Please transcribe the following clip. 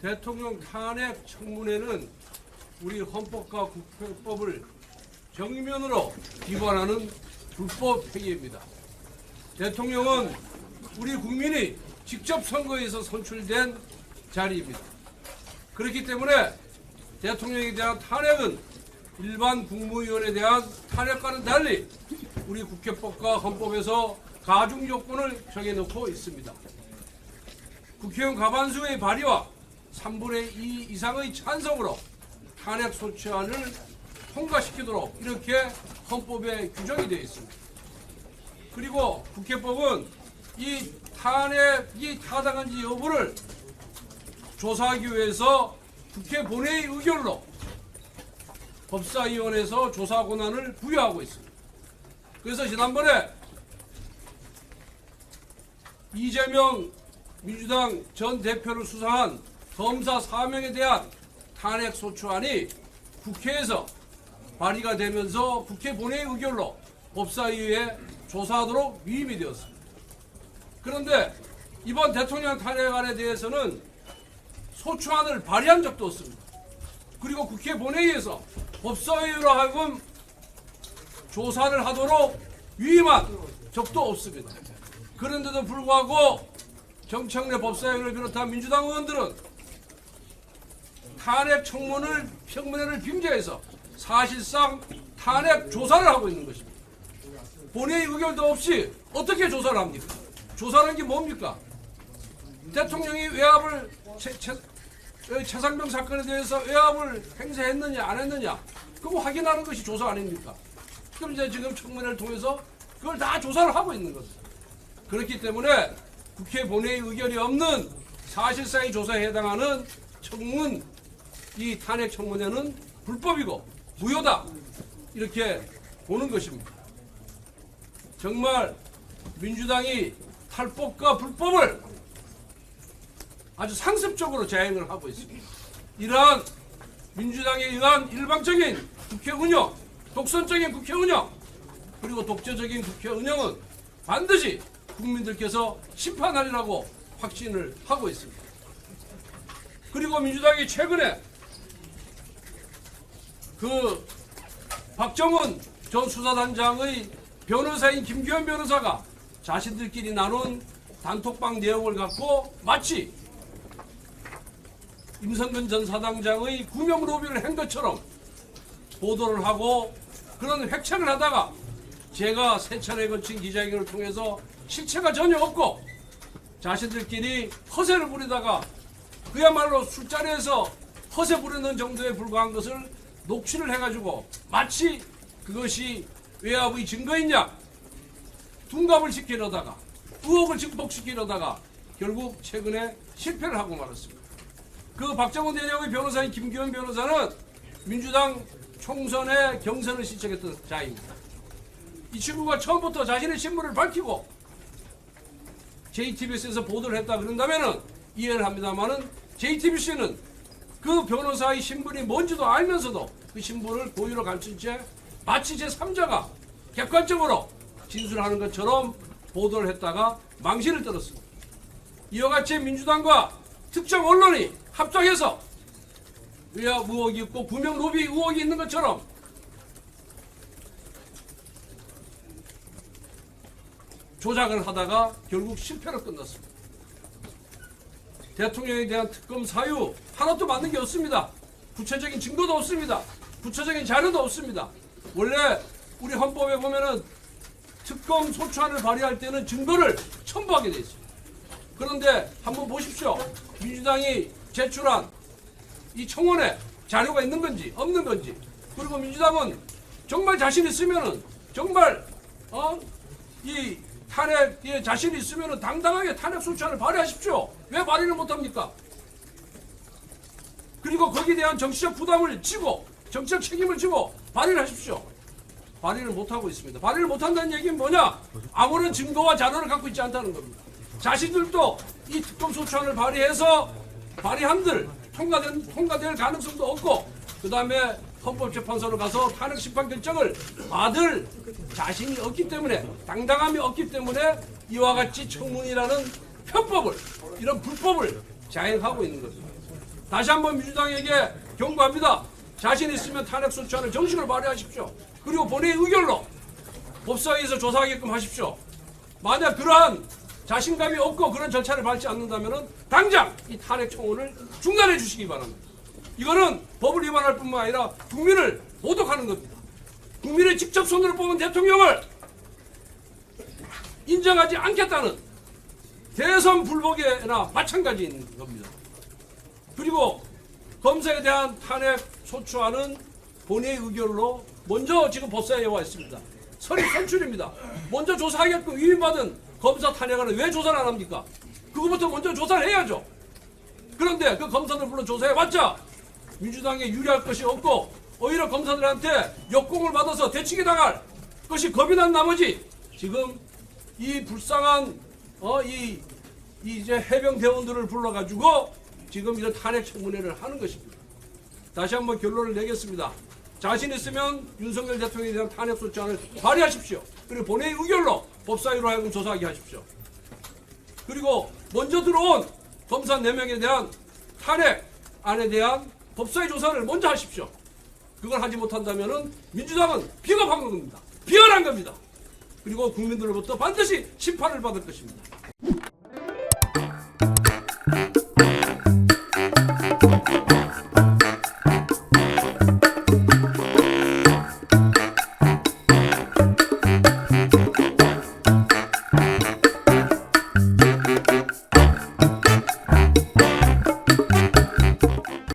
대통령 탄핵 청문회는 우리 헌법과 국회법을 정면으로 위반하는 불법 행위입니다. 대통령은 우리 국민이 직접 선거에서 선출된 자리입니다. 그렇기 때문에 대통령에 대한 탄핵은 일반 국무위원에 대한 탄핵과는 달리 우리 국회법과 헌법에서 가중 요건을 정해놓고 있습니다. 국회의원 과반수의 발의와 3분의 2 이상의 찬성으로 탄핵 소추안을 통과시키도록 이렇게 헌법에 규정이 되어 있습니다. 그리고 국회법은 이 탄핵이 타당한지 여부를 조사하기 위해서 국회 본회의 의결로 법사위원회에서 조사 권한을 부여하고 있습니다. 그래서 지난번에 이재명 민주당 전 대표를 수사한 검사 4명에 대한 탄핵 소추안이 국회에서 발의가 되면서 국회 본회의 의결로 법사위에 조사하도록 위임이 되었습니다. 그런데 이번 대통령 탄핵안에 대해서는 소추안을 발의한 적도 없습니다. 그리고 국회 본회의에서 법사위로 하여금 조사를 하도록 위임한 적도 없습니다. 그런데도 불구하고 정청래 법사위원을 비롯한 민주당 의원들은 탄핵 청문회를 빙자해서 사실상 탄핵 조사를 하고 있는 것입니다. 본회의 의결도 없이 어떻게 조사를 합니까? 조사라는 게 뭡니까? 대통령이 외압을 최상병 사건에 대해서 외압을 행사했느냐 안 했느냐 그거 확인하는 것이 조사 아닙니까? 그럼 이제 지금 청문회를 통해서 그걸 다 조사를 하고 있는 겁니다. 그렇기 때문에 국회 본회의 의결이 없는 사실상의 조사에 해당하는 청문 이 탄핵 청문회는 불법이고 무효다 이렇게 보는 것입니다. 정말 민주당이 탈법과 불법을 아주 상습적으로 자행을 하고 있습니다. 이러한 민주당에 의한 일방적인 국회 운영, 독선적인 국회 운영, 그리고 독재적인 국회 운영은 반드시 국민들께서 심판하리라고 확신을 하고 있습니다. 그리고 민주당이 최근에 그 박정훈 전 수사단장의 변호사인 김규현 변호사가 자신들끼리 나눈 단톡방 내용을 갖고 마치 임성근 전 사단장의 구명 로비를 한 것처럼 보도를 하고 그런 획책을 하다가 제가 세 차례에 걸친 기자회견을 통해서 실체가 전혀 없고 자신들끼리 허세를 부리다가 그야말로 술자리에서 허세 부리는 정도에 불과한 것을 녹취를 해가지고 마치 그것이 외압의 증거이냐 둔갑을 시키려다가 의혹을 증폭시키려다가 결국 최근에 실패를 하고 말았습니다. 그 박정훈 대령의 변호사인 김규현 변호사는 민주당 총선에 경선을 신청했던 자입니다. 이 친구가 처음부터 자신의 신분을 밝히고 JTBC에서 보도를 했다 그런다면은 이해를 합니다만은 JTBC는 그 변호사의 신분이 뭔지도 알면서도 그 신분을 고의로 감춘 채 마치 제3자가 객관적으로 진술하는 것처럼 보도를 했다가 망신을 떨었습니다. 이와 같이 민주당과 특정 언론이 합작해서 외압 의혹이 있고 구명 로비 의혹이 있는 것처럼 조작을 하다가 결국 실패로 끝났습니다. 대통령에 대한 특검 사유 하나도 맞는 게 없습니다. 구체적인 증거도 없습니다. 구체적인 자료도 없습니다. 원래 우리 헌법에 보면은 특검 소추안을 발의할 때는 증거를 첨부하게 돼 있습니다. 그런데 한번 보십시오. 민주당이 제출한 이 청원에 자료가 있는 건지 없는 건지, 그리고 민주당은 정말 자신 있으면은 정말 이 탄핵에 자신이 있으면은 당당하게 탄핵 소추안을 발의하십시오. 왜 발의를 못합니까? 그리고 거기에 대한 정치적 부담을 지고 정치적 책임을 지고 발의를 하십시오. 발의를 못하고 있습니다. 발의를 못한다는 얘기는 뭐냐? 아무런 증거와 자료를 갖고 있지 않다는 겁니다. 자신들도 이 특검 소추안을 발의해서 발의한들 통과될 가능성도 없고, 그 다음에 헌법재판소로 가서 탄핵 심판 결정을 받을 자신이 없기 때문에, 당당함이 없기 때문에 이와 같이 청문이라는 편법을, 이런 불법을 자행하고 있는 겁니다. 다시 한번 민주당에게 경고합니다. 자신 있으면 탄핵 소추안을 정식으로 발의하십시오. 그리고 본회의 의결로 법사위에서 조사하게끔 하십시오. 만약 그러한 자신감이 없고 그런 절차를 밟지 않는다면 당장 이 탄핵 청원을 중단해 주시기 바랍니다. 이거는 법을 위반할 뿐만 아니라 국민을 모독하는 겁니다. 국민을 직접 손으로 뽑은 대통령을 인정하지 않겠다는 대선 불복에나 마찬가지인 겁니다. 그리고 검사에 대한 탄핵 소추안은 본회의 의결로 먼저 지금 법사위에 와 있습니다. 서류 선출입니다. 먼저 조사하게끔 위임받은 검사 탄핵안을 왜 조사를 안 합니까? 그거부터 먼저 조사를 해야죠. 그런데 그 검사들 불러 조사해봤자 민주당에 유리할 것이 없고 오히려 검사들한테 역공을 받아서 대치게 당할 것이 겁이 난 나머지 지금 이 불쌍한 이제 해병 대원들을 불러가지고 지금 이런 탄핵 청문회를 하는 것입니다. 다시 한번 결론을 내겠습니다. 자신 있으면 윤석열 대통령에 대한 탄핵 소추안을 발의하십시오. 그리고 본회의 의결로 법사위로 하여금 조사하게 하십시오. 그리고 먼저 들어온 검사 4명에 대한 탄핵안에 대한 법사위 조사를 먼저 하십시오. 그걸 하지 못한다면 민주당은 비겁한 겁니다. 비열한 겁니다. 그리고 국민들로부터 반드시 심판을 받을 것입니다.